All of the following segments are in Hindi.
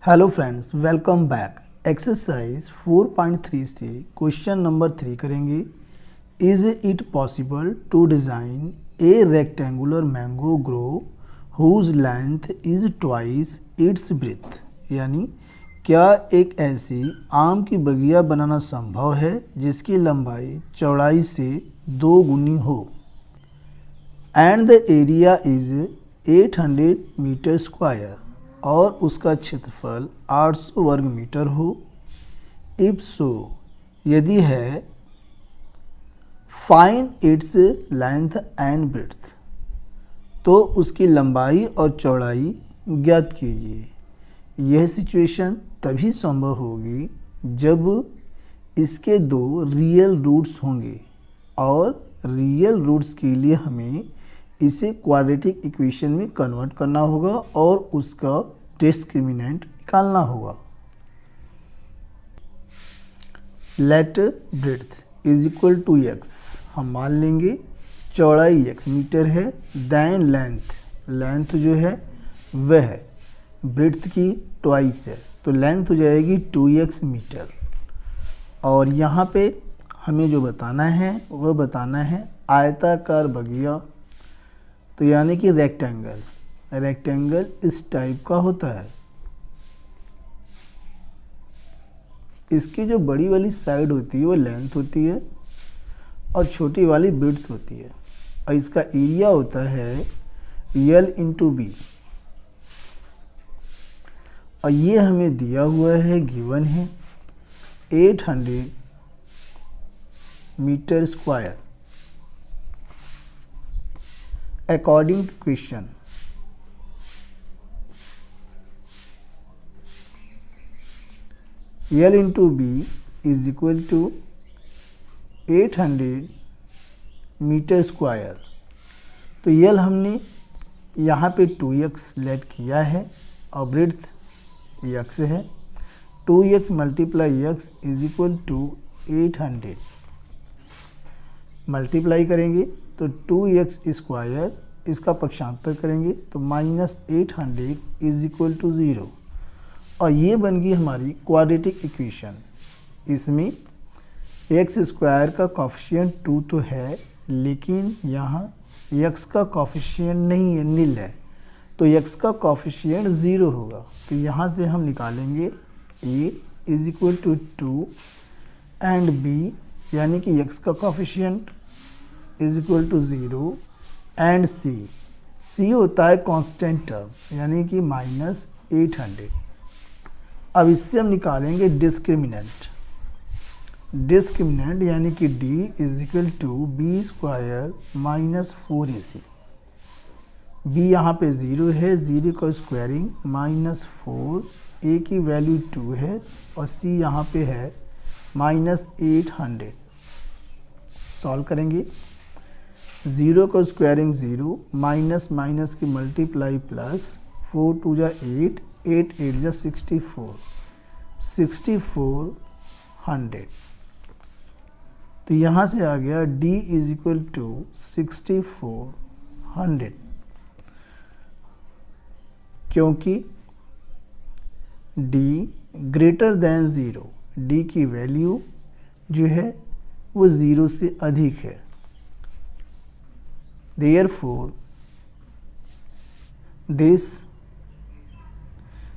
Hello friends, welcome back. Exercise 4.3 से क्वेश्चन नंबर 3 करेंगे। Is it possible to design a rectangular mango grove whose length is twice its breadth. यानी क्या एक ऐसी आम की बगिया बनाना संभव है जिसकी लंबाई चौड़ाई से 2 गुनी हो and the area is 800 metre square और उसका क्षेत्रफल 800 वर्ग मीटर हो। इफ सो, यदि है, find its length and breadth, तो उसकी लंबाई और चौड़ाई ज्ञात कीजिए। यह सिचुएशन तभी संभव होगी जब इसके 2 रियल रूट्स होंगे और रियल रूट्स के लिए हमें इसे क्वाड्रेटिक इक्वेशन में कन्वर्ट करना होगा और उसका डिस्क्रिमिनेंट निकालना होगा। Let breadth is equal to x, हम मान लेंगे चौड़ाई x मीटर है, देन लेंथ जो है वह ब्रेड्थ की ट्वाइस है, तो लेंथ हो जाएगी 2x मीटर। और यहाँ पे हमें जो बताना है वह बताना है आयताकार बगिया, तो यानी कि रेक्टेंगल इस टाइप का होता है। इसकी जो बड़ी वाली साइड होती है वो लेंथ होती है और छोटी वाली ब्रेड्थ होती है, और इसका एरिया होता है L इंटू बी, और ये हमें दिया हुआ है, गिवन है 800 metre square. According to question, L into B is equal to 800 metre square. तो L हमने यहाँ पे 2x लेट किया है और ब्रेड्थ x है। 2x multiply x is equal to 800, multiply करेंगे तो 2x स्क्वायर, इसका पक्षांतर करेंगे तो -800 इज इक्वल टू 0, और ये बन गई हमारी क्वाड्रेटिक इक्वेशन। इसमें x स्क्वायर का कॉफिशिएंट 2 तो है, लेकिन यहाँ x का कॉफिशिएंट नहीं है, नील है, तो x का कॉफिशिएंट 0 होगा। तो यहाँ से हम निकालेंगे a is equal to 2 and b, यानी कि x का coefficient is equal to 0 and c होता है कांस्टेंट टर्म, यानी कि -800। अब इससे हम निकालेंगे डिस्क्रिमिनेंट यानी कि d is equal to B square -4ac। b यहाँ पे 0 है, 0 का स्क्वायरिंग -4, a की वैल्यू 2 है और c यहाँ पे है -800। सॉल्व करेंगे, 0 का स्क्वायरिंग 0, माइनस की मल्टीप्लाई प्लस, 4 2 जा 8, 8 8 जा 6400। तो यहाँ से आ गया d इज इक्वल टू 6400, क्योंकि d ग्रेटर देन 0, d की वैल्यू जो है वो 0 से अधिक है। Therefore, this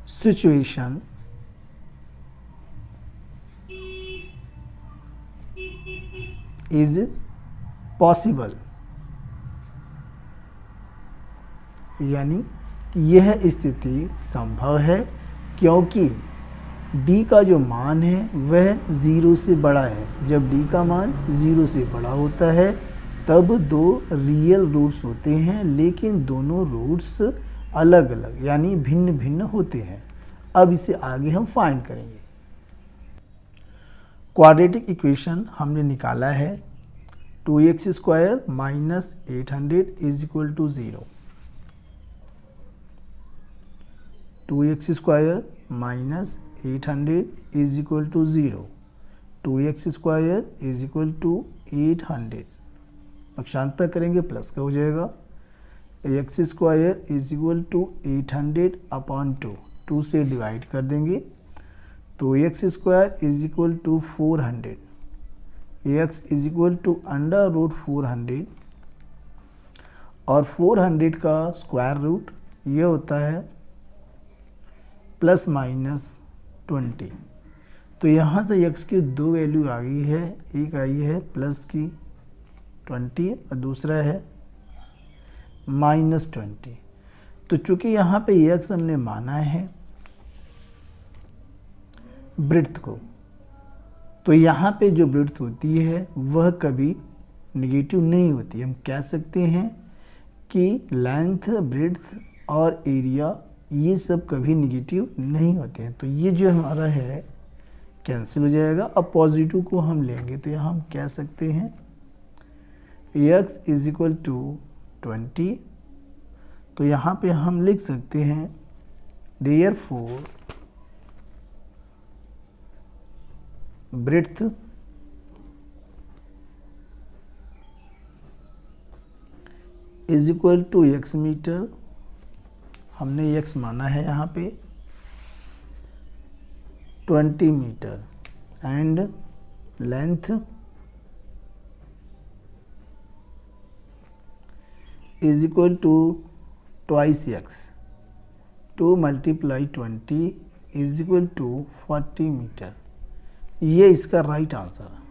situation is possible, यानी यह स्थिति संभव है क्योंकि d का जो मान है वह 0 से बड़ा है। जब d का मान 0 से बड़ा होता है तब 2 रियल रूट्स होते हैं, लेकिन दोनों रूट्स अलग अलग यानी भिन्न भिन्न होते हैं। अब इसे आगे हम फाइंड करेंगे। क्वाड्रेटिक इक्वेशन हमने निकाला है 2x square -800 is equal to 0। 2x square -800 is equal to 0, 2x square is equal to 800, पक्षांतर करेंगे प्लस का हो जाएगा। x square is equal to 800 upon 2, 2 से डिवाइड कर देंगे तो X square is equal to 400, X is equal to under root 400 और 400 का स्क्वायर रूट ये होता है प्लस माइनस 20। तो यहाँ से x की दो वैल्यू आ गई है, एक आई है प्लस की 20 और दूसरा है माइनस 20। तो चूंकि यहाँ पे x हमने माना है ब्रेड्थ को, तो यहाँ पे जो ब्रेड्थ होती है वह कभी निगेटिव नहीं होती। हम कह सकते हैं कि लेंथ, ब्रेड्थ और एरिया ये सब कभी निगेटिव नहीं होते हैं। तो ये जो हमारा है कैंसिल हो जाएगा। अब पॉजिटिव को हम लेंगे तो यहाँ हम कह सकते हैं x इज इक्वल टू 20। तो यहाँ पे हम लिख सकते हैं therefore breadth is equal to x metre, हमने x माना है यहाँ पे 20 metre, and length is equal to twice x, 2 multiply 20 is equal to 40 metre. ये इसका राइट आंसर है।